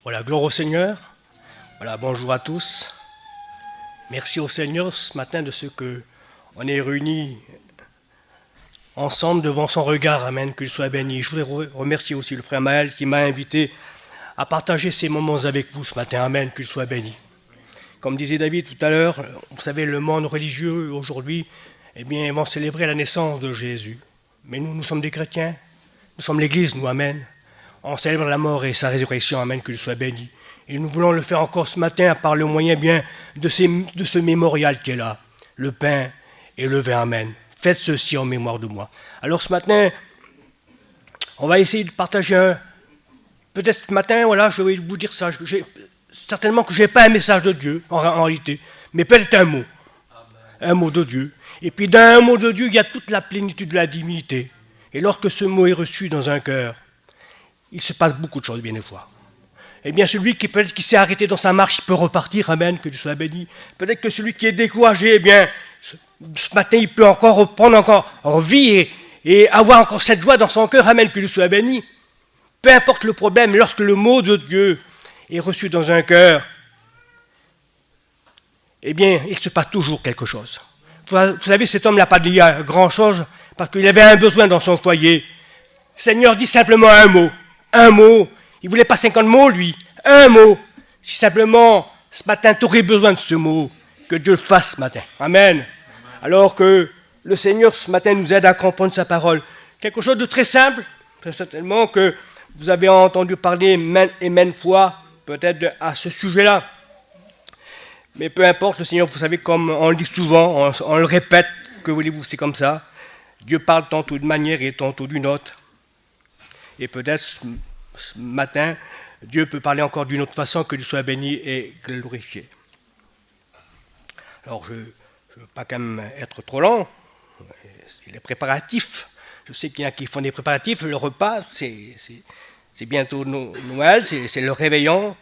Voilà, gloire au Seigneur. Voilà, bonjour à tous. Merci au Seigneur ce matin de ce que on est réunis ensemble devant son regard. Amen, qu'il soit béni. Je voudrais remercier aussi le frère Maël qui m'a invité à partager ces moments avec vous ce matin. Amen, qu'il soit béni. Comme disait David tout à l'heure, vous savez, le monde religieux aujourd'hui, eh bien, vont célébrer la naissance de Jésus. Mais nous sommes des chrétiens. Nous sommes l'Église, nous, amen. On célèbre la mort et sa résurrection, amen, qu'il soit béni. Et nous voulons le faire encore ce matin par le moyen bien de ce mémorial qui est là, le pain et le vin, amen. Faites ceci en mémoire de moi. Alors ce matin, on va essayer de partager peut-être ce matin, voilà, je vais vous dire ça. Certainement que je n'ai pas un message de Dieu, en réalité, mais peut-être un mot. Un mot de Dieu. Et puis dans un mot de Dieu, il y a toute la plénitude de la divinité. Et lorsque ce mot est reçu dans un cœur, il se passe beaucoup de choses, bien des fois. Eh bien, celui qui s'est arrêté dans sa marche, il peut repartir, amen, que Dieu soit béni. Peut-être que celui qui est découragé, eh bien, ce matin, il peut encore reprendre encore en vie et avoir encore cette joie dans son cœur, amen, que Dieu soit béni. Peu importe le problème, lorsque le mot de Dieu est reçu dans un cœur, eh bien, il se passe toujours quelque chose. Vous savez, cet homme n'a pas dit grand-chose parce qu'il avait un besoin dans son foyer. Le Seigneur dit simplement un mot. Un mot. Il ne voulait pas 50 mots, lui. Un mot. Si simplement, ce matin, tu aurais besoin de ce mot, que Dieu le fasse ce matin. Amen. Alors que le Seigneur, ce matin, nous aide à comprendre sa parole. Quelque chose de très simple, très certainement que vous avez entendu parler maintes et maintes fois, peut-être à ce sujet-là. Mais peu importe, le Seigneur, vous savez, comme on le dit souvent, on le répète, que voulez-vous, c'est comme ça. Dieu parle tantôt d'une manière et tantôt d'une autre. Et peut-être ce matin, Dieu peut parler encore d'une autre façon, que Dieu soit béni et glorifié. Alors, je ne veux pas quand même être trop long. Les préparatifs, je sais qu'il y en a qui font des préparatifs. Le repas, c'est bientôt Noël, c'est le réveillon.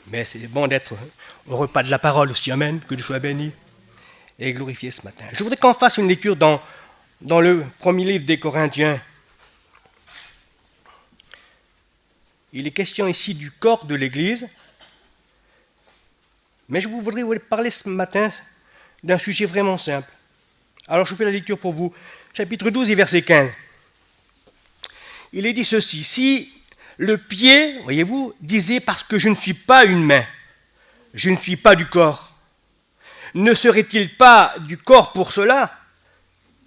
Mais c'est bon d'être au repas de la parole aussi, amen, que Dieu soit béni et glorifié ce matin. Je voudrais qu'on fasse une lecture dans le premier livre des Corinthiens. Il est question ici du corps de l'Église, mais je voudrais vous parler ce matin d'un sujet vraiment simple. Alors je fais la lecture pour vous. Chapitre 12 et verset 15. Il est dit ceci: si le pied, voyez-vous, disait parce que je ne suis pas une main, je ne suis pas du corps, ne serait-il pas du corps pour cela?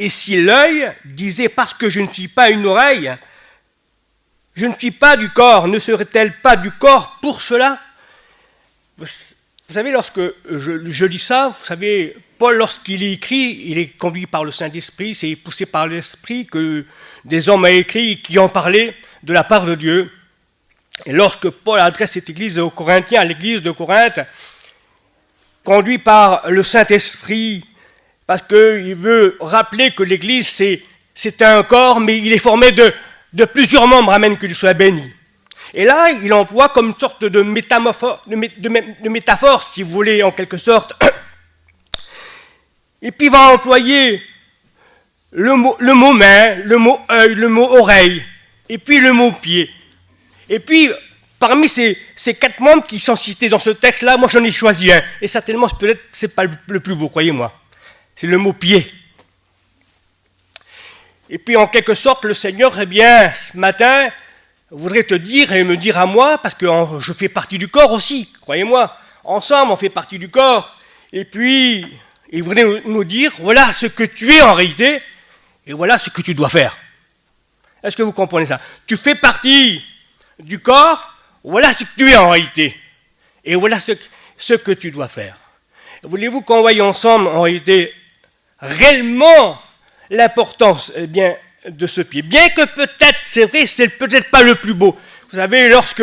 Et si l'œil disait parce que je ne suis pas une oreille, je ne suis pas du corps, ne serait-elle pas du corps pour cela? Vous savez, lorsque je lis ça, vous savez, Paul, lorsqu'il écrit, il est conduit par le Saint-Esprit, c'est poussé par l'Esprit que des hommes ont écrit qui ont parlé de la part de Dieu. Et lorsque Paul adresse cette église aux Corinthiens, à l'église de Corinthe, conduit par le Saint-Esprit, parce qu'il veut rappeler que l'Église, c'est un corps, mais il est formé de plusieurs membres, amen, que Dieu soit béni. Et là, il emploie comme une sorte de métaphore, si vous voulez, en quelque sorte. Et puis il va employer le mot main, le mot œil, le mot oreille, et puis le mot pied. Et puis, parmi ces 4 membres qui sont cités dans ce texte-là, moi j'en ai choisi un. Et certainement, peut-être, c'est pas le plus beau, croyez-moi. C'est le mot pied. Et puis, en quelque sorte, le Seigneur, eh bien, ce matin, voudrait te dire et me dire à moi, parce que je fais partie du corps aussi, croyez-moi. Ensemble, on fait partie du corps. Et puis, il voudrait nous dire, voilà ce que tu es en réalité, et voilà ce que tu dois faire. Est-ce que vous comprenez ça? Tu fais partie du corps, voilà ce que tu es en réalité, et voilà ce que tu dois faire. Voulez-vous qu'on voie ensemble, en réalité, réellement l'importance de ce pied. Bien que peut-être, c'est vrai, c'est peut-être pas le plus beau. Vous savez, lorsque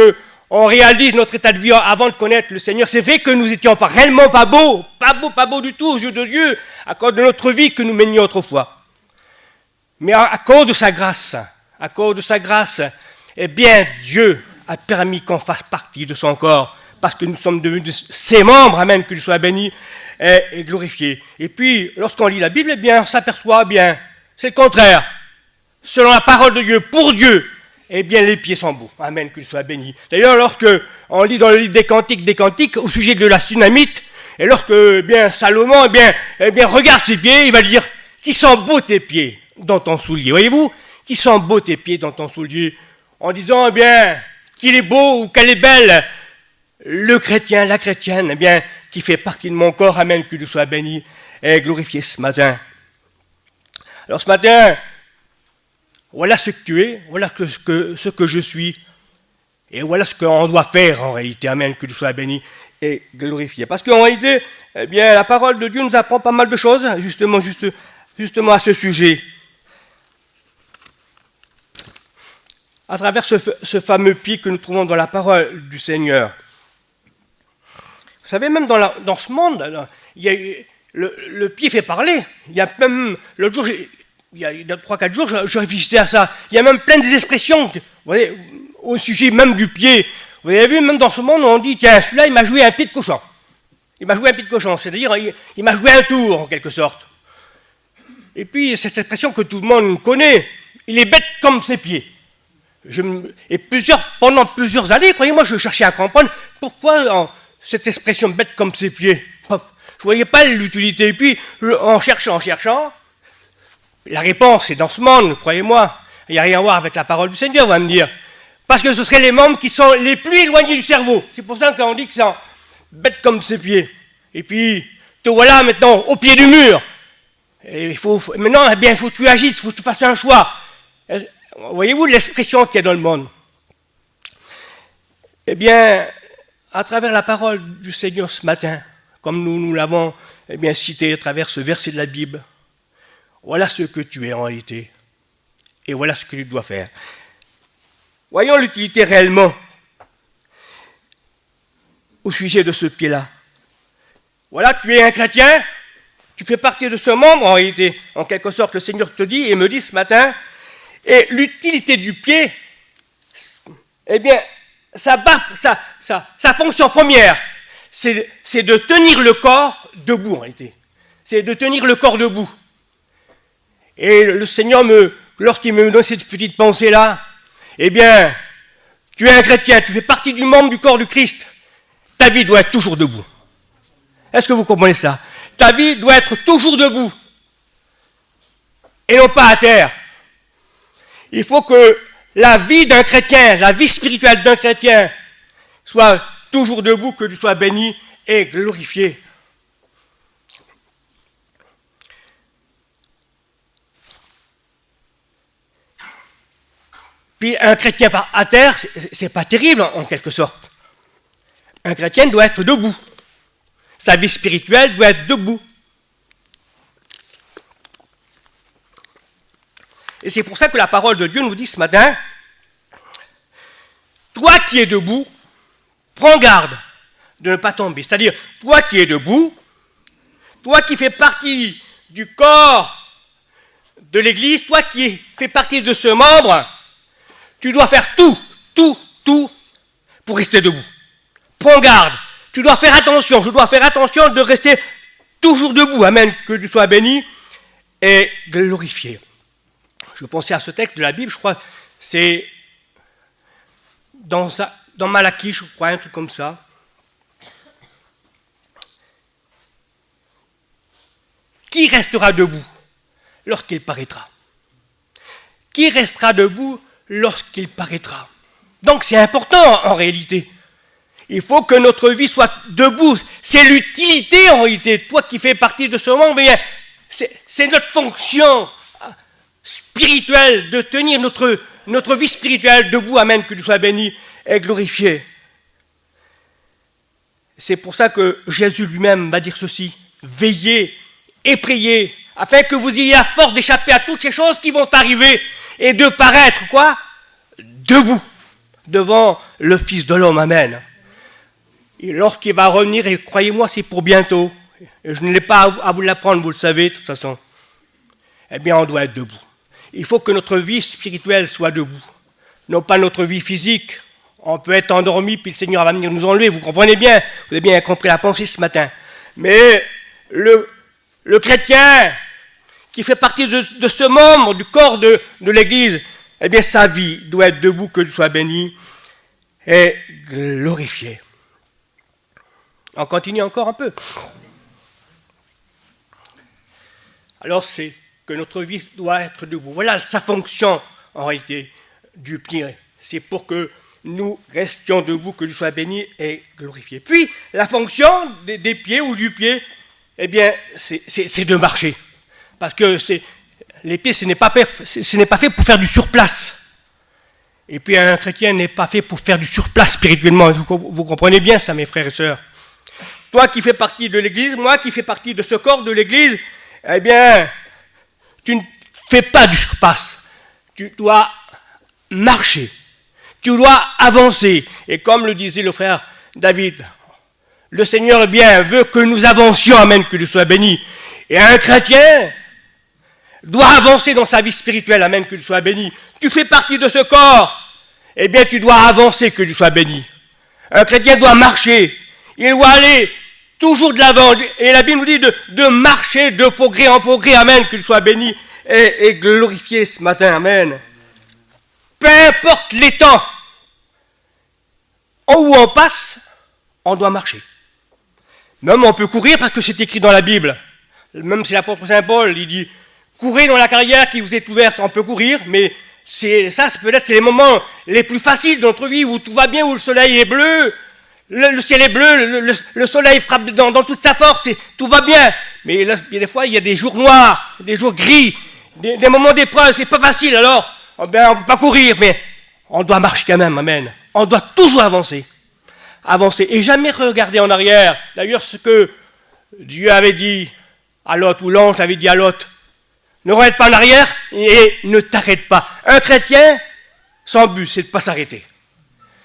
on réalise notre état de vie avant de connaître le Seigneur, c'est vrai que nous étions pas réellement pas beaux du tout aux yeux de Dieu, à cause de notre vie que nous menions autrefois. Mais à cause de sa grâce, eh bien, Dieu a permis qu'on fasse partie de son corps, parce que nous sommes devenus ses membres, amen, qu'il soit béni et glorifié. Et puis, lorsqu'on lit la Bible, eh bien, on s'aperçoit, bien, c'est le contraire. Selon la parole de Dieu, pour Dieu, eh bien les pieds sont beaux. Amen, qu'il soit béni. D'ailleurs, lorsque on lit dans le livre des Cantiques, au sujet de la Sunamite, et lorsque bien Salomon regarde ses pieds, il va dire « Qui sont beaux tes pieds dans ton soulier ?» Voyez-vous, qui sont beaux tes pieds dans ton soulier, en disant, eh bien, qu'il est beau ou qu'elle est belle, le chrétien, la chrétienne, eh bien, qui fait partie de mon corps, amen, que Dieu soit béni et glorifié ce matin. Alors ce matin, voilà ce que tu es, voilà ce que je suis, et voilà ce qu'on doit faire en réalité, amen, que Dieu soit béni et glorifié. Parce qu'en réalité, eh bien, la parole de Dieu nous apprend pas mal de choses, justement à ce sujet. À travers ce fameux pied que nous trouvons dans la parole du Seigneur. Vous savez, même dans ce monde, le pied fait parler. Il y a même, l'autre jour, il y a 3-4 jours, je réfléchissais à ça. Il y a même plein d'expressions, vous voyez, au sujet même du pied. Vous avez vu, même dans ce monde, on dit, tiens, celui-là, il m'a joué un pied de cochon. Il m'a joué un pied de cochon, c'est-à-dire, il m'a joué un tour, en quelque sorte. Et puis, cette expression que tout le monde connaît, il est bête comme ses pieds. Pendant plusieurs années, croyez-moi, je cherchais à comprendre pourquoi cette expression bête comme ses pieds. Je ne voyais pas l'utilité. Et puis, en cherchant, la réponse est dans ce monde, croyez-moi. Il n'y a rien à voir avec la parole du Seigneur, on va me dire. Parce que ce seraient les membres qui sont les plus éloignés du cerveau. C'est pour ça qu'on dit que c'est bête comme ses pieds. Et puis, te voilà maintenant au pied du mur. Et maintenant, eh bien, il faut que tu agisses, il faut que tu fasses un choix. Voyez-vous l'expression qu'il y a dans le monde? Eh bien, à travers la parole du Seigneur ce matin, comme nous l'avons cité à travers ce verset de la Bible, voilà ce que tu es en réalité. Et voilà ce que tu dois faire. Voyons l'utilité réellement au sujet de ce pied-là. Voilà, tu es un chrétien, tu fais partie de ce membre en réalité. En quelque sorte, le Seigneur te dit et me dit ce matin, et l'utilité du pied, eh bien, sa fonction première, c'est de tenir le corps debout en réalité. C'est de tenir le corps debout. Et le Seigneur, lorsqu'il me donne cette petite pensée-là, eh bien, tu es un chrétien, tu fais partie du membre du corps du Christ, ta vie doit être toujours debout. Est-ce que vous comprenez ça? Ta vie doit être toujours debout, et non pas à terre. Il faut que la vie d'un chrétien, la vie spirituelle d'un chrétien, soit toujours debout, que tu sois béni et glorifié. Puis un chrétien à terre, c'est pas terrible en quelque sorte. Un chrétien doit être debout. Sa vie spirituelle doit être debout. Et c'est pour ça que la parole de Dieu nous dit ce matin, toi qui es debout, prends garde de ne pas tomber. C'est-à-dire, toi qui es debout, toi qui fais partie du corps de l'Église, toi qui fais partie de ce membre, tu dois faire tout pour rester debout. Prends garde. Tu dois faire attention. Je dois faire attention de rester toujours debout. Amen. Que tu sois béni et glorifié. Je pensais à ce texte de la Bible, je crois, c'est dans Malachie, je crois, un truc comme ça. Qui restera debout lorsqu'il paraîtra? Qui restera debout lorsqu'il paraîtra? Donc c'est important en réalité. Il faut que notre vie soit debout. C'est l'utilité en réalité. Toi qui fais partie de ce monde, c'est notre fonction spirituelle de tenir notre vie spirituelle debout. Amen, que tu sois béni et glorifié. C'est pour ça que Jésus lui-même va dire ceci. Veillez et priez, afin que vous ayez la force d'échapper à toutes ces choses qui vont arriver et de paraître, quoi? Debout, devant le Fils de l'homme, amen. Et lorsqu'il va revenir, et croyez-moi, c'est pour bientôt, et je ne l'ai pas à vous l'apprendre, vous le savez, de toute façon, eh bien, on doit être debout. Il faut que notre vie spirituelle soit debout, non pas notre vie physique. On peut être endormi, puis le Seigneur va venir nous enlever, vous comprenez bien, vous avez bien compris la pensée ce matin. Mais le chrétien qui fait partie de ce membre du corps de l'Église, eh bien sa vie doit être debout, que Dieu soit béni et glorifié. On continue encore un peu. Alors c'est que notre vie doit être debout. Voilà sa fonction en réalité du pied. C'est pour que nous restions debout, que Dieu soit béni et glorifié. Puis la fonction des pieds ou du pied, eh bien c'est de marcher. Parce que les pieds, ce n'est pas fait pour faire du surplace. Et puis un chrétien n'est pas fait pour faire du surplace spirituellement. Vous comprenez bien ça, mes frères et sœurs. Toi qui fais partie de l'Église, moi qui fais partie de ce corps de l'Église, eh bien, tu ne fais pas du surplace. Tu dois marcher. Tu dois avancer. Et comme le disait le frère David, le Seigneur eh bien veut que nous avancions, amen, que Dieu soit béni. Et un chrétien doit avancer dans sa vie spirituelle, amen, que Dieu soit béni. Tu fais partie de ce corps, eh bien tu dois avancer, que Dieu soit béni. Un chrétien doit marcher, il doit aller toujours de l'avant, et la Bible nous dit de marcher de progrès en progrès, amen, que Dieu soit béni et glorifié ce matin, amen. Peu importe les temps où on passe, on doit marcher. Même on peut courir parce que c'est écrit dans la Bible. Même si l'apôtre Saint Paul, il dit courez dans la carrière qui vous est ouverte, on peut courir, mais peut-être c'est les moments les plus faciles de notre vie où tout va bien, où le soleil est bleu, le ciel est bleu, le soleil frappe dans toute sa force, et tout va bien. Mais là, des fois, il y a des jours noirs, des jours gris, des moments d'épreuve, c'est pas facile, alors on ne peut pas courir, mais on doit marcher quand même, amen. On doit toujours avancer et jamais regarder en arrière. D'ailleurs, ce que Dieu avait dit à Lot, ou l'ange avait dit à Lot, ne regarde pas en arrière et ne t'arrête pas. Un chrétien, son but, c'est de ne pas s'arrêter.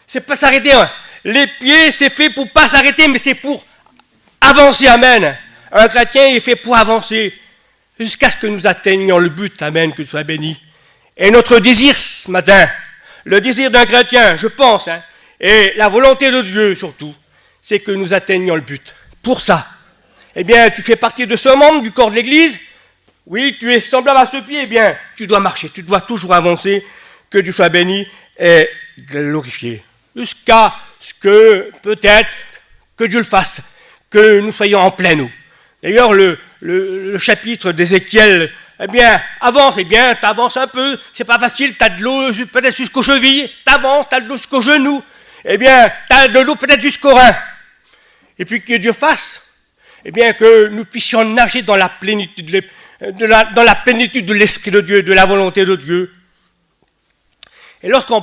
C'est de ne pas s'arrêter. Hein. Les pieds, c'est fait pour ne pas s'arrêter, mais c'est pour avancer, amen. Un chrétien est fait pour avancer jusqu'à ce que nous atteignions le but, amen, que tu sois béni. Et notre désir ce matin, le désir d'un chrétien, je pense, hein, et la volonté de Dieu surtout, c'est que nous atteignions le but. Pour ça, eh bien, tu fais partie de ce membre du corps de l'Église. Oui, tu es semblable à ce pied, eh bien, tu dois marcher, tu dois toujours avancer, que Dieu soit béni et glorifié. Jusqu'à ce que, peut-être, que Dieu le fasse, que nous soyons en plein nous. D'ailleurs, le chapitre d'Ézéchiel, eh bien, avance, eh bien, t'avances un peu, c'est pas facile, t'as de l'eau peut-être jusqu'aux chevilles, t'avances, t'as de l'eau jusqu'aux genoux, eh bien, t'as de l'eau peut-être jusqu'aux reins. Et puis que Dieu fasse, eh bien, que nous puissions nager dans la plénitude dans la plénitude de l'Esprit de Dieu, de la volonté de Dieu. Et lorsqu'on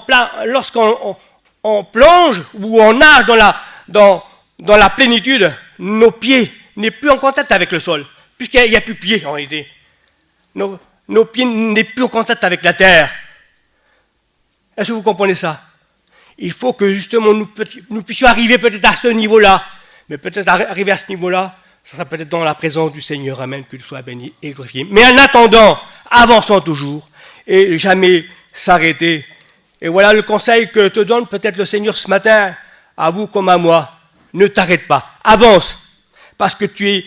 plonge ou on nage dans la plénitude, nos pieds n'est plus en contact avec le sol, puisqu'il n'y a plus de pieds en réalité. Nos pieds n'est plus en contact avec la terre. Est-ce que vous comprenez ça? Il faut que justement nous puissions arriver peut-être à ce niveau-là, mais peut-être arriver à ce niveau-là, ça sera peut-être dans la présence du Seigneur, amen, qu'il soit béni et glorifié. Mais en attendant, avançons toujours et jamais s'arrêter. Et voilà le conseil que te donne peut-être le Seigneur ce matin, à vous comme à moi. Ne t'arrête pas, avance, parce que tu es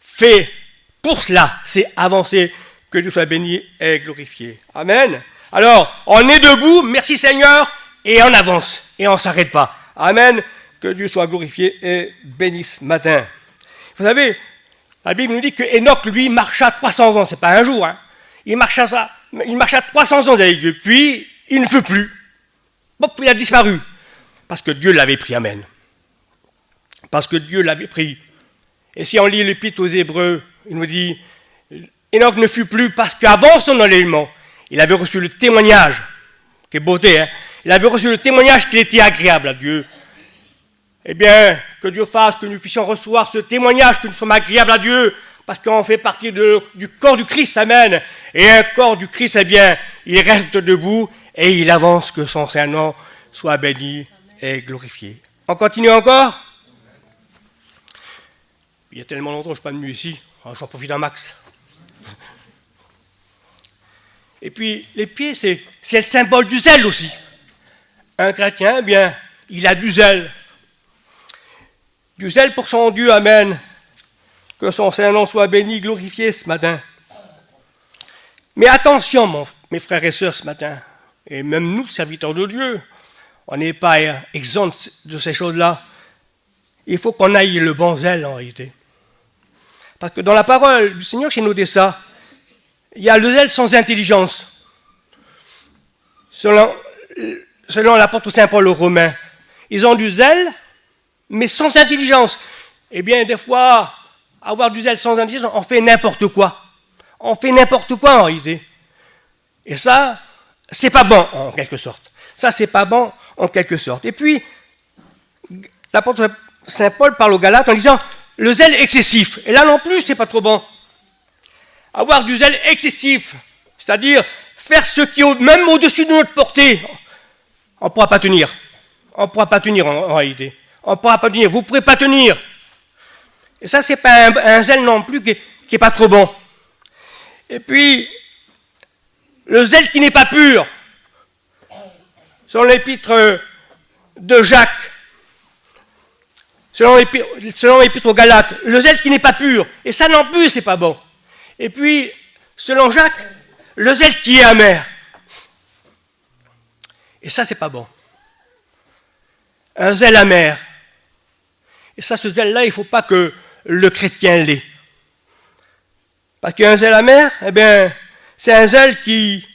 fait pour cela, c'est avancer, que Dieu soit béni et glorifié. Amen. Alors, on est debout, merci Seigneur, et on avance, et on ne s'arrête pas. Amen, que Dieu soit glorifié et béni ce matin. Vous savez, la Bible nous dit que Enoch, lui, marcha 300 ans, c'est pas un jour, hein. Il marcha 300 ans avec Dieu, puis il ne fut plus. Bon, il a disparu, parce que Dieu l'avait pris, amen. Parce que Dieu l'avait pris. Et si on lit l'Épître aux Hébreux, il nous dit, Enoch ne fut plus parce qu'avant son enlèvement, il avait reçu le témoignage, quelle beauté, hein, il avait reçu le témoignage qu'il était agréable à Dieu. Eh bien, que Dieu fasse que nous puissions recevoir ce témoignage que nous sommes agréables à Dieu, parce qu'on fait partie du corps du Christ, amen. Et un corps du Christ, eh bien, il reste debout et il avance, que son Saint-Nom soit béni et glorifié. On continue encore? Il y a tellement longtemps que je ne suis pas venu ici, j'en profite un max. Et puis, les pieds, c'est le symbole du zèle aussi. Un chrétien, eh bien, il a du zèle. Du zèle pour son Dieu, amen. Que son Saint-Nom soit béni, glorifié ce matin. Mais attention, mes frères et sœurs, ce matin. et même nous, serviteurs de Dieu, on n'est pas exempt de ces choses-là. Il faut qu'on aille le bon zèle en réalité. Parce que dans la parole du Seigneur, j'ai noté ça, il y a le zèle sans intelligence. Selon l'apôtre Saint Paul aux Romains, ils ont du zèle, mais sans intelligence. Eh bien, des fois, avoir du zèle sans intelligence, on fait n'importe quoi. On fait n'importe quoi en réalité. Et ça, c'est pas bon en quelque sorte. Ça, c'est pas bon en quelque sorte. Et puis, l'apôtre Saint Paul parle aux Galates en disant le zèle excessif. Et là non plus, c'est pas trop bon. Avoir du zèle excessif, c'est-à-dire faire ce qui est même au-dessus de notre portée, on ne pourra pas tenir. On ne pourra pas tenir en réalité. On ne pourra pas tenir. Vous ne pourrez pas tenir. Et ça, ce n'est pas un zèle non plus qui n'est pas trop bon. Et puis, le zèle qui n'est pas pur. Selon l'épître de Jacques, selon l'épître aux Galates, le zèle qui n'est pas pur. Et ça non plus, ce n'est pas bon. Et puis, selon Jacques, le zèle qui est amer. Et ça, c'est pas bon. Un zèle amer. Et ça, ce zèle-là, il ne faut pas que le chrétien l'ait. Parce qu'un zèle amer, eh bien, c'est un zèle qui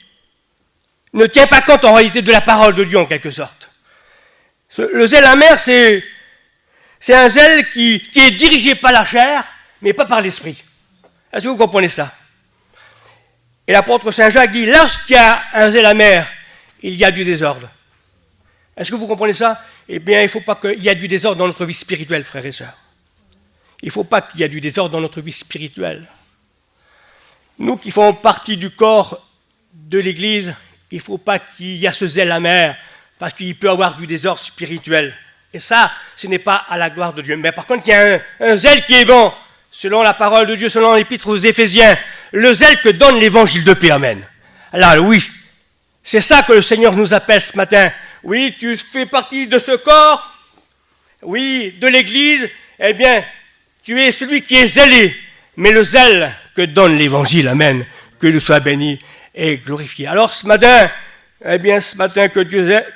ne tient pas compte en réalité de la parole de Dieu, en quelque sorte. Le zèle amer, c'est un zèle qui est dirigé par la chair, mais pas par l'esprit. Est-ce que vous comprenez ça? Et l'apôtre Saint Jacques dit, lorsqu'il y a un zèle amer, il y a du désordre. Est-ce que vous comprenez ça? Eh bien, il ne faut pas qu'il y ait du désordre dans notre vie spirituelle, frères et sœurs. Il ne faut pas qu'il y ait du désordre dans notre vie spirituelle. Nous qui faisons partie du corps de l'Église, il ne faut pas qu'il y ait ce zèle amer, parce qu'il peut y avoir du désordre spirituel. Et ça, ce n'est pas à la gloire de Dieu. Mais par contre, il y a un zèle qui est bon, selon la parole de Dieu, selon l'épître aux Éphésiens, le zèle que donne l'évangile de paix. Amen. Alors oui, c'est ça que le Seigneur nous appelle ce matin. Oui, tu fais partie de ce corps, oui, de l'Église, eh bien, tu es celui qui est zélé, mais le zèle que donne l'Évangile, amen, que Dieu soit béni et glorifié. Alors ce matin, eh bien, ce matin, que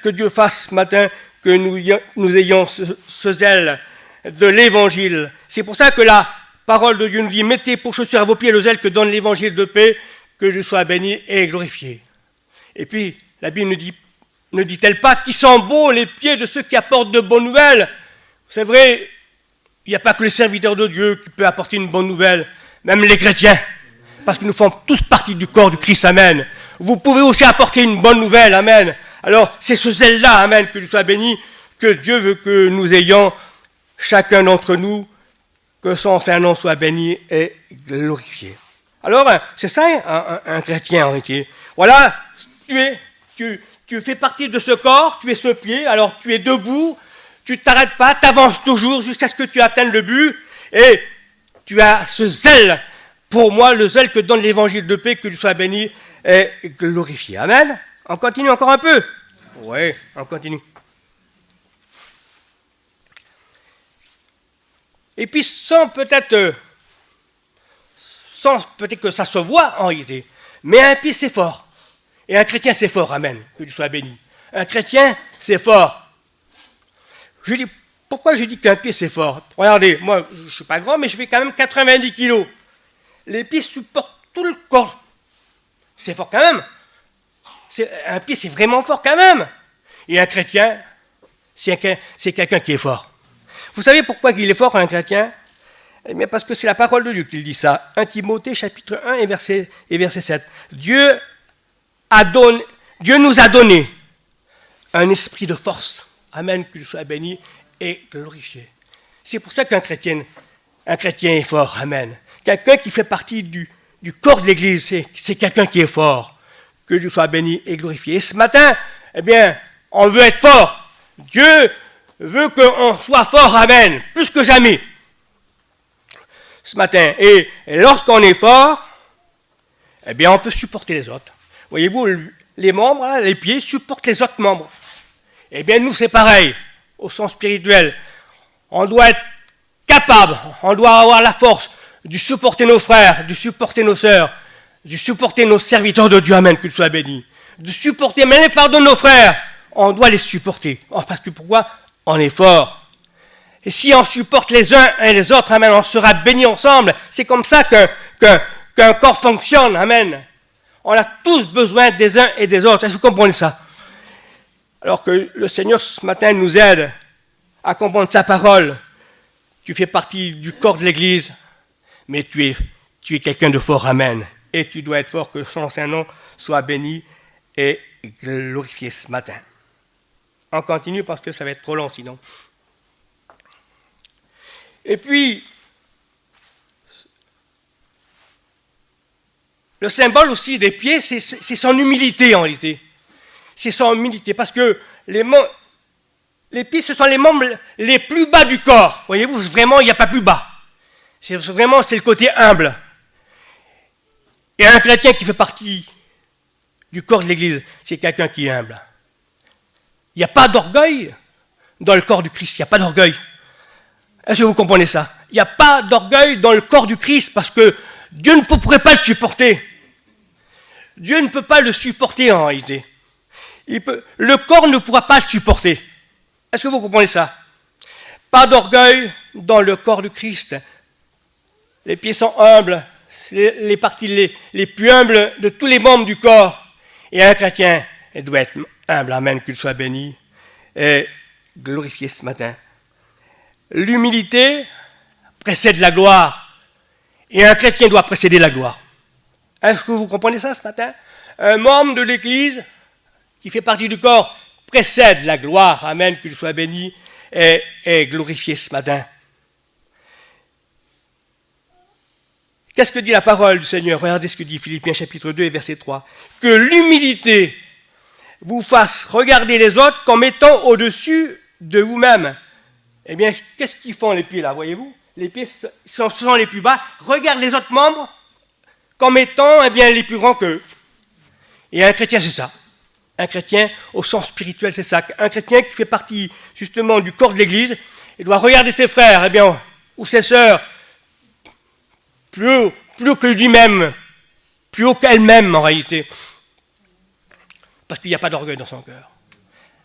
Dieu fasse ce matin que nous ayons ce zèle de l'Évangile. C'est pour ça que la parole de Dieu nous dit, mettez pour chaussure à vos pieds le zèle que donne l'Évangile de paix, que Dieu soit béni et glorifié. Et puis, la Bible ne dit-elle pas qu'ils sont beaux les pieds de ceux qui apportent de bonnes nouvelles? C'est vrai, il n'y a pas que les serviteurs de Dieu qui peuvent apporter une bonne nouvelle, même les chrétiens, parce que nous faisons tous partie du corps du Christ, amen. Vous pouvez aussi apporter une bonne nouvelle, amen. Alors, c'est ce zèle-là, amen, que Dieu soit béni, que Dieu veut que nous ayons, chacun d'entre nous, que son saint nom soit béni et glorifié. Alors, c'est ça un chrétien en réalité. Voilà, tu fais partie de ce corps, tu es ce pied, alors tu es debout, tu ne t'arrêtes pas, tu avances toujours jusqu'à ce que tu atteignes le but, et tu as ce zèle, pour moi, le zèle que donne l'évangile de paix, que tu sois béni et glorifié. Amen. On continue encore un peu? Oui, on continue. Et puis sans peut-être que ça se voit en réalité, mais un pied c'est fort. Et un chrétien, c'est fort, amen, que tu sois béni. Un chrétien, c'est fort. Pourquoi je dis qu'un pied, c'est fort? Regardez, moi, je ne suis pas grand, mais je fais quand même 90 kilos. Les pieds supportent tout le corps. C'est fort quand même. Un pied, c'est vraiment fort quand même. Et un chrétien, c'est quelqu'un qui est fort. Vous savez pourquoi il est fort, un chrétien? Eh bien, parce que c'est la parole de Dieu qui le dit ça. 1 Timothée, chapitre 1 et verset 7. Dieu nous a donné un esprit de force. Amen, qu'il soit béni et glorifié. C'est pour ça qu'un chrétien est fort. Amen. Quelqu'un qui fait partie du corps de l'Église, c'est quelqu'un qui est fort. Que Dieu soit béni et glorifié. Et ce matin, eh bien, on veut être fort. Dieu veut qu'on soit fort. Amen. Plus que jamais. Ce matin. Et lorsqu'on est fort, eh bien, on peut supporter les autres. Voyez-vous, les membres, les pieds supportent les autres membres. Eh bien, nous, c'est pareil, au sens spirituel. On doit être capable, on doit avoir la force de supporter nos frères, de supporter nos sœurs, de supporter nos serviteurs de Dieu, amen, qu'ils soient bénis. de supporter même les fardeaux de nos frères, on doit les supporter. Parce que pourquoi? On est fort. Et si on supporte les uns et les autres, amen, on sera bénis ensemble. C'est comme ça qu'un corps fonctionne, amen. On a tous besoin des uns et des autres. Est-ce que vous comprenez ça? Alors que le Seigneur ce matin nous aide à comprendre sa parole. Tu fais partie du corps de l'Église, mais tu es quelqu'un de fort, amen. Et tu dois être fort, que son saint nom soit béni et glorifié ce matin. On continue parce que ça va être trop long sinon. Et puis, le symbole aussi des pieds, c'est son humilité en réalité. C'est son humilité, parce que les pieds, ce sont les membres les plus bas du corps. Voyez-vous, vraiment, il n'y a pas plus bas. C'est le côté humble. Et un chrétien qui fait partie du corps de l'Église, c'est quelqu'un qui est humble. Il n'y a pas d'orgueil dans le corps du Christ, il n'y a pas d'orgueil. Est-ce que vous comprenez ça? Il n'y a pas d'orgueil dans le corps du Christ parce que Dieu ne pourrait pas le supporter. Dieu ne peut pas le supporter en réalité. Le corps ne pourra pas le supporter. Est-ce que vous comprenez ça? Pas d'orgueil dans le corps du Christ. Les pieds sont humbles, c'est les parties les plus humbles de tous les membres du corps. Et un chrétien, il doit être humble, amen, qu'il soit béni et glorifié ce matin. L'humilité précède la gloire. Et un chrétien doit précéder la gloire. Est-ce que vous comprenez ça ce matin? Un membre de l'Église qui fait partie du corps précède la gloire. Amen, qu'il soit béni et glorifié ce matin. Qu'est-ce que dit la parole du Seigneur? Regardez ce que dit Philippiens chapitre 2 et verset 3. Que l'humilité vous fasse regarder les autres comme étant au-dessus de vous-même. Eh bien, qu'est-ce qu'ils font les pieds là, voyez-vous? Les pieds sont les plus bas. Regardent les autres membres comme étant les plus grands qu'eux. Et un chrétien, c'est ça. Un chrétien, au sens spirituel, c'est ça. Un chrétien qui fait partie justement du corps de l'Église, il doit regarder ses frères ou ses sœurs plus haut que lui-même, plus haut qu'elle-même en réalité. Parce qu'il n'y a pas d'orgueil dans son cœur.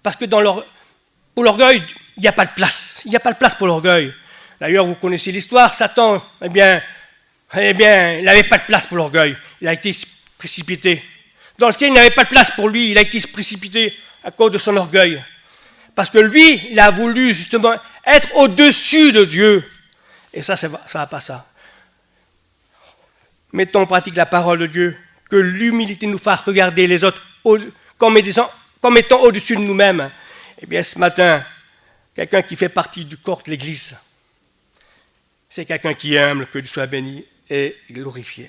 Parce que pour l'orgueil, il n'y a pas de place. Il n'y a pas de place pour l'orgueil. D'ailleurs, vous connaissez l'histoire, Satan, il n'avait pas de place pour l'orgueil. Il a été précipité. Dans le ciel, il n'avait pas de place pour lui. Il a été précipité à cause de son orgueil. Parce que lui, il a voulu justement être au-dessus de Dieu. Et ça va pas ça. Mettons en pratique la parole de Dieu, que l'humilité nous fasse regarder les autres comme étant au-dessus de nous-mêmes. Eh bien, ce matin, quelqu'un qui fait partie du corps de l'Église, c'est quelqu'un qui est humble, que Dieu soit béni et glorifié.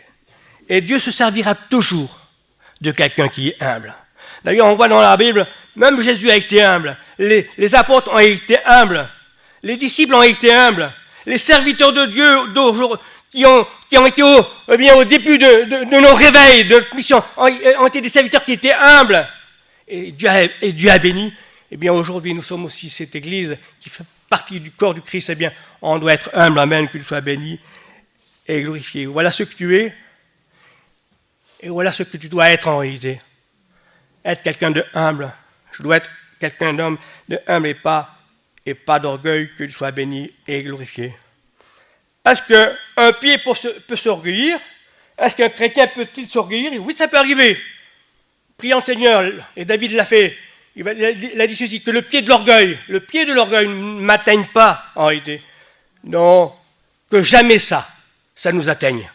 Et Dieu se servira toujours de quelqu'un qui est humble. D'ailleurs, on voit dans la Bible, même Jésus a été humble, les apôtres ont été humbles, les disciples ont été humbles, les serviteurs de Dieu d'aujourd'hui, qui ont été au début de nos réveils, de notre mission, ont été des serviteurs qui étaient humbles. Et Dieu a béni. Eh bien, aujourd'hui, nous sommes aussi cette Église qui fait partie du corps du Christ. Eh bien, on doit être humble, amen, qu'il soit béni et glorifié. Voilà ce que tu es. Et voilà ce que tu dois être en réalité. Être quelqu'un de humble. Je dois être quelqu'un d'homme de humble et pas d'orgueil, que tu sois béni et glorifié. Est-ce qu'un pied peut s'orgueillir? Est-ce qu'un chrétien peut-il s'orgueillir? Oui, ça peut arriver. Prions le Seigneur, et David l'a fait. Il a dit ceci, que le pied de l'orgueil ne m'atteigne pas en réalité. Non, que jamais ça nous atteigne.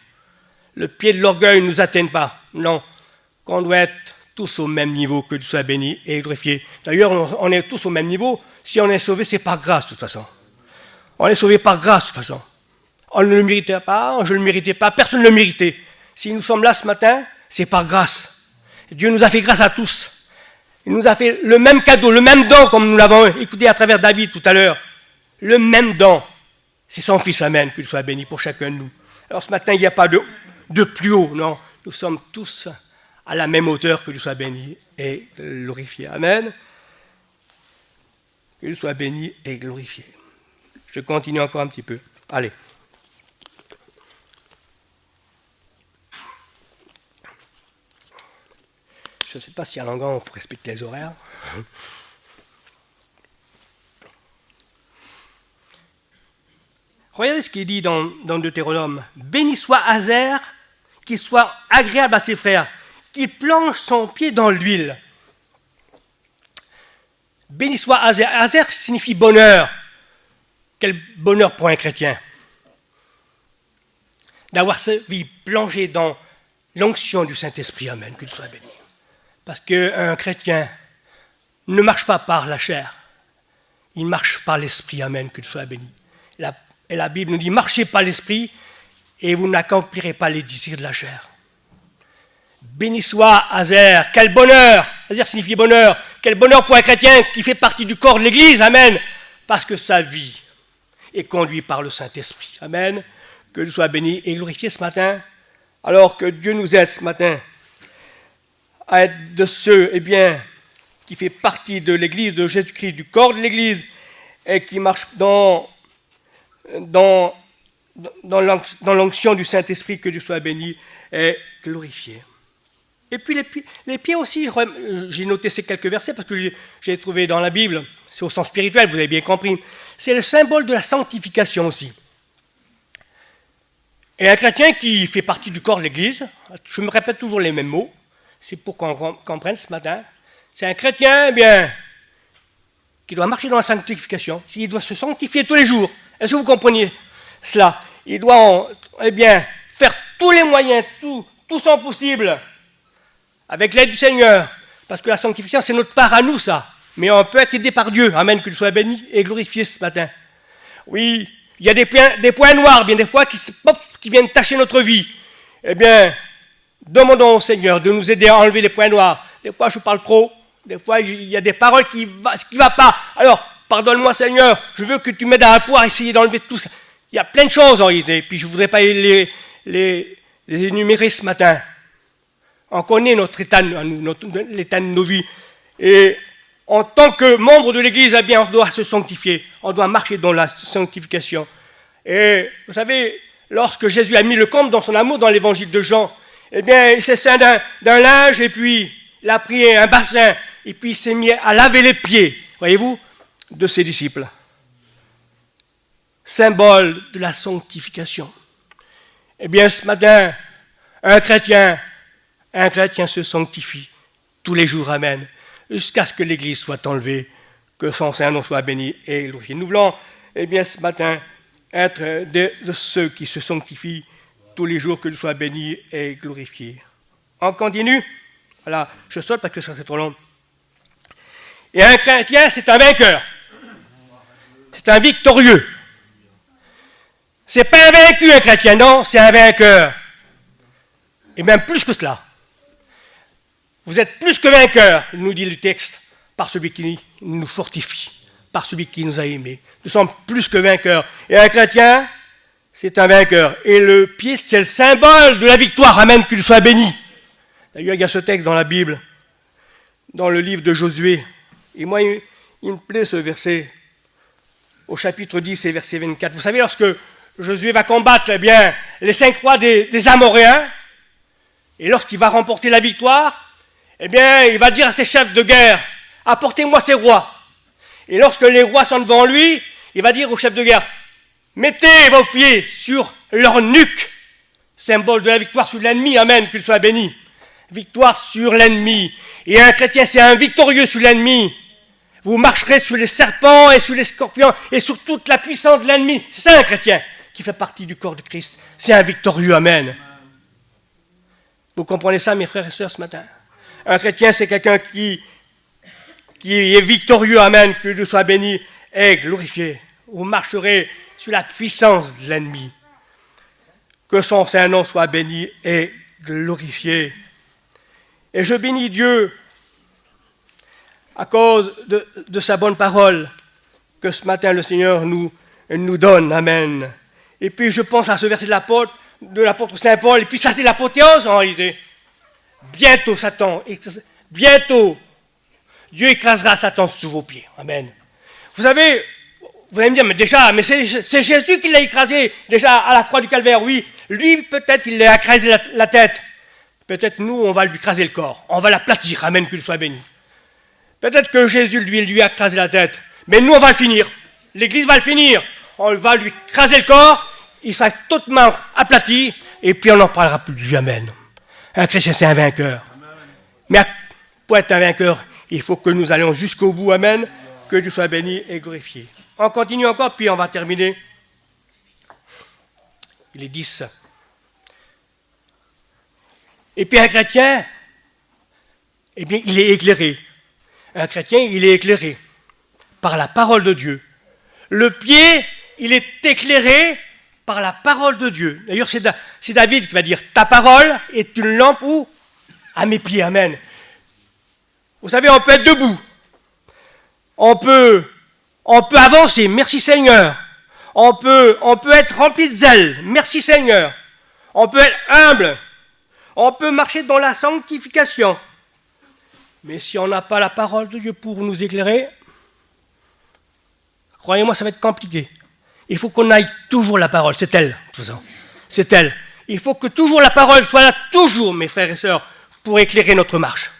Le pied de l'orgueil ne nous atteigne pas. Non, qu'on doit être tous au même niveau, que Dieu soit béni et glorifié. D'ailleurs, on est tous au même niveau. Si on est sauvé, c'est par grâce de toute façon. On est sauvé par grâce de toute façon. On ne le méritait pas, je ne le méritais pas, personne ne le méritait. Si nous sommes là ce matin, c'est par grâce. Dieu nous a fait grâce à tous. Il nous a fait le même cadeau, le même don, comme nous l'avons écouté à travers David tout à l'heure. Le même don. C'est son Fils, amen, qu'il soit béni pour chacun de nous. Alors ce matin, il n'y a pas de plus haut, non. Nous sommes tous à la même hauteur, que Dieu soit béni et glorifié. Amen. Que Dieu soit béni et glorifié. Je continue encore un petit peu. Allez. Je ne sais pas si à Langon, il faut respecter les horaires. Regardez ce qu'il dit dans Deutéronome. Béni soit Hazer, qu'il soit agréable à ses frères, qu'il plonge son pied dans l'huile. Béni soit Hazer. Hazer signifie bonheur. Quel bonheur pour un chrétien d'avoir sa vie plongée dans l'onction du Saint-Esprit. Amen, qu'il soit béni. Parce qu'un chrétien ne marche pas par la chair, il marche par l'Esprit. Amen, qu'il soit béni. Et la Bible nous dit, marchez par l'Esprit et vous n'accomplirez pas les désirs de la chair. Béni soit Hazer, quel bonheur! Hazer signifie bonheur. Quel bonheur pour un chrétien qui fait partie du corps de l'Église. Amen. Parce que sa vie est conduite par le Saint-Esprit. Amen. Que Dieu soit béni et glorifié ce matin. Alors que Dieu nous aide ce matin à être de ceux, qui fait partie de l'Église de Jésus-Christ, du corps de l'Église, et qui marche dans l'onction du Saint-Esprit. Que Dieu soit béni et glorifié. Et puis les pieds aussi, j'ai noté ces quelques versets parce que j'ai trouvé dans la Bible, c'est au sens spirituel, vous avez bien compris. C'est le symbole de la sanctification aussi. Et un chrétien qui fait partie du corps de l'Église, je me répète toujours les mêmes mots, c'est pour qu'on comprenne ce matin, c'est un chrétien qui doit marcher dans la sanctification, il doit se sanctifier tous les jours. Est-ce que vous comprenez cela? Il doit faire tous les moyens, tout son possible, avec l'aide du Seigneur, parce que la sanctification, c'est notre part à nous, ça. Mais on peut être aidé par Dieu. Amen, qu'il soit béni et glorifié ce matin. Oui, il y a des points noirs, bien des fois, qui viennent tacher notre vie. Demandons au Seigneur de nous aider à enlever les points noirs. Des fois, je parle trop. Des fois, il y a des paroles qui ne vont pas. Alors, pardonne-moi, Seigneur, je veux que tu m'aides à pouvoir essayer d'enlever tout ça. Il y a plein de choses en réalité, puis je ne voudrais pas les énumérer ce matin. On connaît notre état, l'état de nos vies. Et en tant que membre de l'Église, on doit se sanctifier. On doit marcher dans la sanctification. Et vous savez, lorsque Jésus a mis le comble dans son amour dans l'évangile de Jean, il s'est ceint d'un linge et puis il a pris un bassin et puis il s'est mis à laver les pieds, voyez-vous, de ses disciples. Symbole de la sanctification. Ce matin, un chrétien se sanctifie tous les jours, amen, jusqu'à ce que l'Église soit enlevée, que son Saint-Nom soit béni et glorifié. Nous voulons, ce matin, être de ceux qui se sanctifient tous les jours, que Dieu soit béni et glorifié. On continue. Voilà, je saute parce que ça serait trop long. Et un chrétien, c'est un vainqueur. C'est un victorieux. C'est pas un vaincu, un chrétien, non, c'est un vainqueur. Et même plus que cela. Vous êtes plus que vainqueurs, nous dit le texte, par celui qui nous fortifie, par celui qui nous a aimés. Nous sommes plus que vainqueurs. Et un chrétien, c'est un vainqueur. Et le pied, c'est le symbole de la victoire. Amen, qu'il soit béni. D'ailleurs, il y a ce texte dans la Bible, dans le livre de Josué. Et moi, il me plaît ce verset, au chapitre 10 et verset 24. Vous savez, lorsque Josué va combattre les 5 rois des Amoréens, et lorsqu'il va remporter la victoire, il va dire à ses chefs de guerre, apportez-moi ces rois. Et lorsque les rois sont devant lui, il va dire aux chefs de guerre, mettez vos pieds sur leur nuque, symbole de la victoire sur l'ennemi, amen, qu'il soit béni. Victoire sur l'ennemi. Et un chrétien, c'est un victorieux sur l'ennemi. Vous marcherez sur les serpents et sur les scorpions et sur toute la puissance de l'ennemi. C'est ça un chrétien qui fait partie du corps de Christ. C'est un victorieux, amen. Vous comprenez ça, mes frères et sœurs, ce matin? Un chrétien, c'est quelqu'un qui est victorieux, amen, que Dieu soit béni et glorifié. Vous marcherez sur la puissance de l'ennemi. Que son Saint-Nom soit béni et glorifié. Et je bénis Dieu à cause de sa bonne parole que ce matin le Seigneur nous donne, amen. Et puis je pense à ce verset de l'apôtre Saint Paul, et puis ça c'est l'apothéose en réalité. Bientôt Satan, bientôt Dieu écrasera Satan sous vos pieds, amen. Vous allez me dire, mais c'est Jésus qui l'a écrasé déjà à la croix du Calvaire, oui. Lui peut-être il l'a écrasé la tête, peut-être nous, on va lui craser le corps, on va l'aplatir, amen, qu'il soit béni. Peut-être que Jésus, lui a crasé la tête, mais nous, on va le finir. L'Église va le finir. On va lui craser le corps, il sera totalement aplati, et puis on n'en parlera plus de lui, amen. Un chrétien, c'est un vainqueur. Mais pour être un vainqueur, il faut que nous allions jusqu'au bout, amen, que Dieu soit béni et glorifié. On continue encore, puis on va terminer. Il est 10. Et puis un chrétien, eh bien, il est éclairé. Un chrétien, il est éclairé par la parole de Dieu. Le pied, il est éclairé par la parole de Dieu. D'ailleurs, c'est David qui va dire, ta parole est une lampe où? À mes pieds, amen. Vous savez, on peut être debout. On peut avancer, merci Seigneur. On peut être rempli de zèle, merci Seigneur. On peut être humble. On peut marcher dans la sanctification. Mais si on n'a pas la parole de Dieu pour nous éclairer, croyez-moi, ça va être compliqué. Il faut qu'on aille toujours la parole, c'est elle. C'est elle. Il faut que toujours la parole soit là, toujours, mes frères et sœurs, pour éclairer notre marche.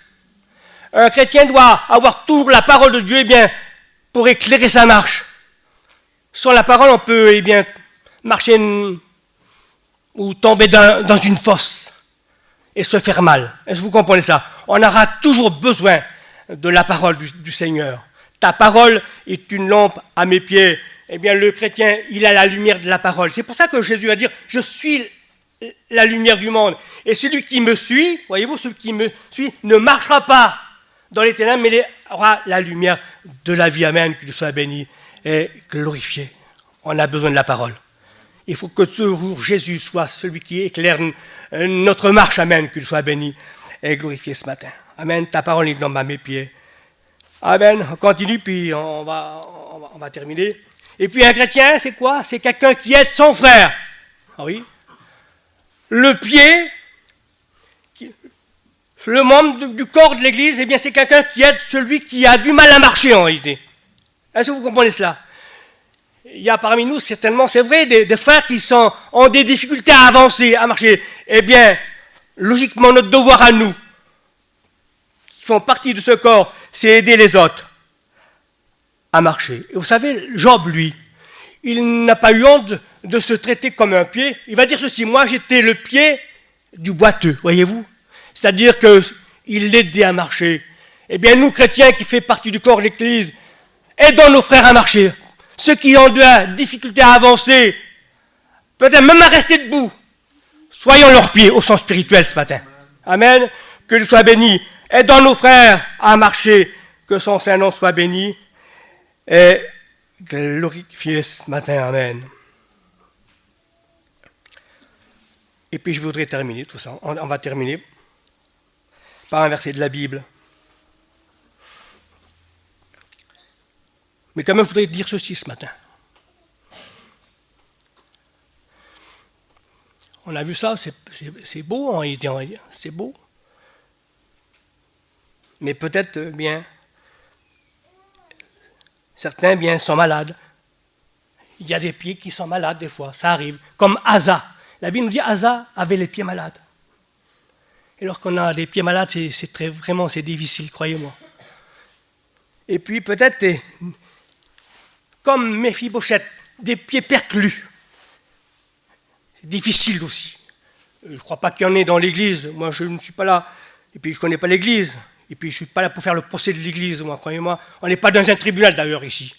Un chrétien doit avoir toujours la parole de Dieu, eh bien, pour éclairer sa marche. Sans la parole, on peut, eh bien, marcher ou tomber dans une fosse et se faire mal. Est-ce que vous comprenez ça? On aura toujours besoin de la parole du Seigneur. Ta parole est une lampe à mes pieds. Eh bien, le chrétien, il a la lumière de la parole. C'est pour ça que Jésus va dire, je suis la lumière du monde. Et celui qui me suit, voyez-vous, celui qui me suit ne marchera pas dans les ténèbres, mais il aura la lumière de la vie. Amen, qu'il soit béni et glorifié. On a besoin de la parole. Il faut que toujours Jésus soit celui qui éclaire notre marche. Amen, qu'il soit béni et glorifié ce matin. Amen, ta parole est dans mes pieds. Amen, on continue, puis on va terminer. Et puis un chrétien, c'est quoi? C'est quelqu'un qui aide son frère. Ah oui. Le pied, le membre du corps de l'Église, eh bien c'est quelqu'un qui aide celui qui a du mal à marcher en réalité. Est-ce que vous comprenez cela? Il y a parmi nous, certainement, c'est vrai, des frères qui ont des difficultés à avancer, à marcher. Eh bien, logiquement, notre devoir à nous, qui font partie de ce corps, c'est aider les autres à marcher. Et vous savez, Job, lui, il n'a pas eu honte de se traiter comme un pied. Il va dire ceci, moi j'étais le pied du boiteux, voyez-vous? C'est-à-dire qu'il l'aidait à marcher. Eh bien, nous, chrétiens, qui fait partie du corps de l'Église, aidons nos frères à marcher. Ceux qui ont de la difficulté à avancer, peut-être même à rester debout, soyons leurs pieds au sens spirituel ce matin. Amen. Que Dieu soit béni. Aidons nos frères à marcher, que son Saint-Nom soit béni et glorifié ce matin. Amen. Et puis je voudrais terminer tout ça. On va terminer par un verset de la Bible. Mais quand même, je voudrais dire ceci ce matin. On a vu ça, c'est beau en réalité, c'est beau. Mais peut-être, bien, certains, bien, sont malades. Il y a des pieds qui sont malades des fois, ça arrive. Comme Asa. La Bible nous dit Asa avait les pieds malades. Et lorsqu'on a des pieds malades, c'est difficile, croyez-moi. Et puis peut-être, comme Méphibosheth, des pieds perclus. C'est difficile aussi. Je ne crois pas qu'il y en ait dans l'Église. Moi, je ne suis pas là. Et puis, je ne connais pas l'Église. Et puis, je ne suis pas là pour faire le procès de l'Église, moi, croyez-moi. On n'est pas dans un tribunal, d'ailleurs, ici.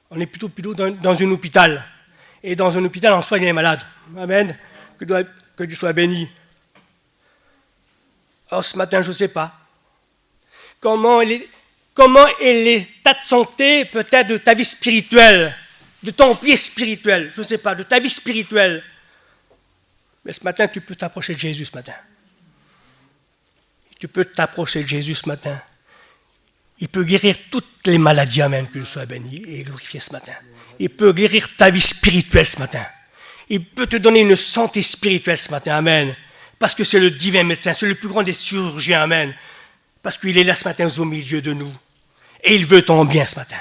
On est plutôt dans un hôpital. Et dans un hôpital, on soigne les malades. Amen. Que Dieu soit béni. Alors, ce matin, je ne sais pas. Comment est l'état de santé, peut-être, de ta vie spirituelle, de ton pied spirituel, je ne sais pas, de ta vie spirituelle. Mais ce matin, tu peux t'approcher de Jésus ce matin. Tu peux t'approcher de Jésus ce matin. Il peut guérir toutes les maladies, amen, qu'il soit béni et glorifié ce matin. Il peut guérir ta vie spirituelle ce matin. Il peut te donner une santé spirituelle ce matin, amen. Parce que c'est le divin médecin, c'est le plus grand des chirurgiens, amen. Parce qu'il est là ce matin au milieu de nous. Et il veut ton bien ce matin.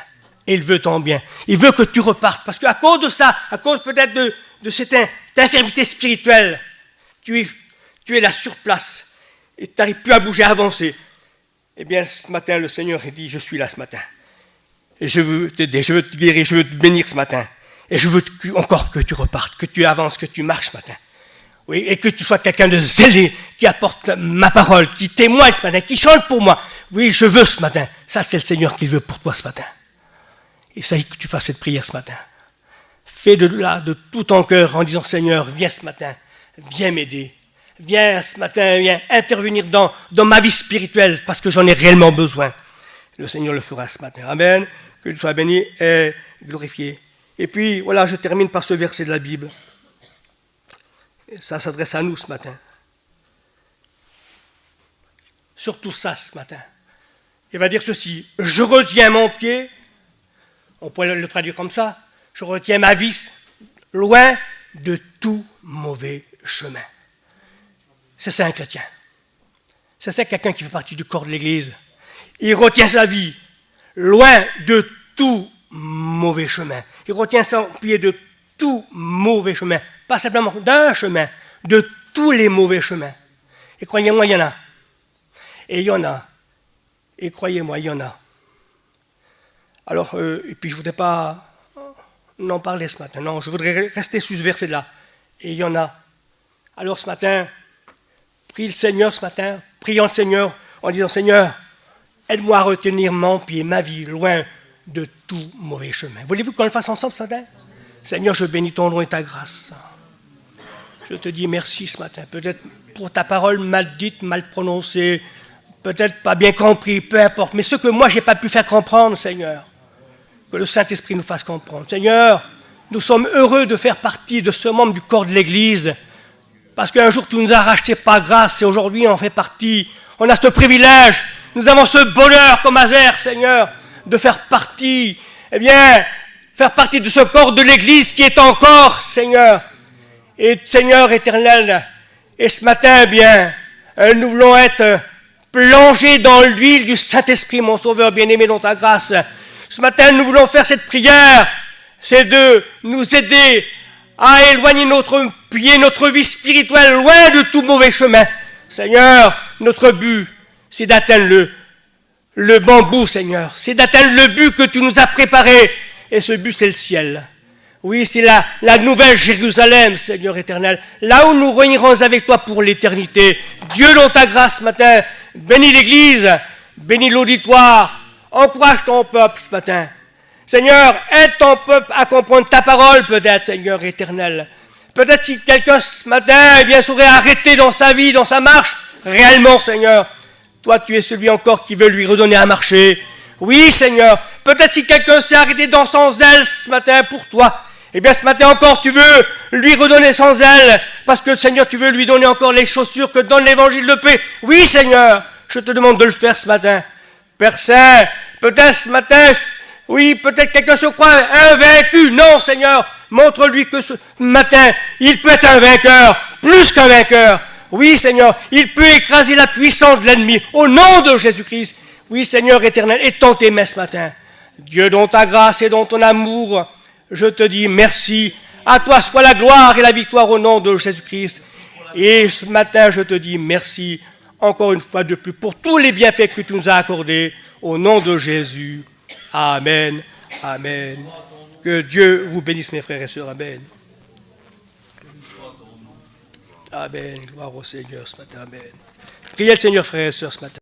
Et il veut ton bien. Il veut que tu repartes. Parce qu'à cause de ça, à cause peut-être de cette infirmité spirituelle, tu es là sur place. et tu n'arrives plus à bouger, à avancer. Eh bien, ce matin, le Seigneur dit, je suis là ce matin. Et je veux t'aider, je veux te guérir, je veux te bénir ce matin. Et je veux encore que tu repartes, que tu avances, que tu marches ce matin. Oui, et que tu sois quelqu'un de zélé, qui apporte ma parole, qui témoigne ce matin, qui chante pour moi. Oui, je veux ce matin. Ça, c'est le Seigneur qui le veut pour toi ce matin. Il s'agit que tu fasses cette prière ce matin. Fais de là, de tout ton cœur, en disant, Seigneur, viens ce matin, viens m'aider. Viens ce matin, viens intervenir dans ma vie spirituelle, parce que j'en ai réellement besoin. Le Seigneur le fera ce matin. Amen. Que tu sois béni et glorifié. Et puis, voilà, je termine par ce verset de la Bible. Ça s'adresse à nous ce matin. Surtout ça ce matin. Il va dire ceci, je retiens mon pied, on pourrait le traduire comme ça, je retiens ma vie loin de tout mauvais chemin. C'est un chrétien. C'est quelqu'un qui fait partie du corps de l'Église. Il retient sa vie loin de tout mauvais chemin. Il retient son pied de tout mauvais chemin. Pas simplement d'un chemin, de tous les mauvais chemins. Et croyez-moi, il y en a. Et il y en a. Et croyez-moi, il y en a. Alors, et puis je ne voudrais pas en parler ce matin. Non, je voudrais rester sur ce verset-là. Et il y en a. Alors ce matin, prie le Seigneur ce matin, prions le Seigneur en disant, Seigneur, aide-moi à retenir mon pied, ma vie, loin de tout mauvais chemin. Voulez-vous qu'on le fasse ensemble ce matin? Seigneur, je bénis ton nom et ta grâce. Je te dis merci ce matin. Peut-être pour ta parole mal dite, mal prononcée, peut-être pas bien compris, peu importe. Mais ce que moi, je n'ai pas pu faire comprendre, Seigneur, que le Saint-Esprit nous fasse comprendre. Seigneur, nous sommes heureux de faire partie de ce membre du corps de l'Église, parce qu'un jour, tu nous as rachetés par grâce, et aujourd'hui, on en fait partie. On a ce privilège, nous avons ce bonheur comme Azer, Seigneur, de faire partie, faire partie de ce corps de l'Église qui est encore, Seigneur, et Seigneur éternel. Et ce matin, nous voulons être plongés dans l'huile du Saint-Esprit, mon Sauveur bien-aimé, dans ta grâce. Ce matin, nous voulons faire cette prière, c'est de nous aider à éloigner notre pied, notre vie spirituelle, loin de tout mauvais chemin. Seigneur, notre but, c'est d'atteindre le bambou, Seigneur. C'est d'atteindre le but que tu nous as préparé. Et ce but, c'est le ciel. Oui, c'est la nouvelle Jérusalem, Seigneur éternel. Là où nous réunirons avec toi pour l'éternité. Dieu, dans ta grâce ce matin, bénis l'Église, bénis l'auditoire. Encourage ton peuple ce matin. Seigneur, aide ton peuple à comprendre ta parole, peut-être, Seigneur éternel. Peut-être si quelqu'un ce matin serait arrêté dans sa vie, dans sa marche, réellement, Seigneur, toi, tu es celui encore qui veut lui redonner à marcher. Oui, Seigneur, peut-être si quelqu'un s'est arrêté dans son zèle ce matin pour toi, ce matin encore, tu veux lui redonner son zèle, parce que, Seigneur, tu veux lui donner encore les chaussures que donne l'évangile de paix. Oui, Seigneur, je te demande de le faire ce matin. Père Saint, peut-être ce matin, oui, peut-être quelqu'un se croit invaincu. Non, Seigneur, montre-lui que ce matin, il peut être un vainqueur, plus qu'un vainqueur. Oui, Seigneur, il peut écraser la puissance de l'ennemi au nom de Jésus-Christ. Oui, Seigneur éternel, étends tes mains ce matin. Dieu, dans ta grâce et dans ton amour, je te dis merci. À toi soit la gloire et la victoire au nom de Jésus-Christ. Et ce matin, je te dis merci encore une fois de plus pour tous les bienfaits que tu nous as accordés au nom de Jésus. Amen. Amen. Que Dieu vous bénisse, mes frères et sœurs. Amen. Amen. Gloire au Seigneur ce matin. Amen. Priez le Seigneur, frères et sœurs, ce matin.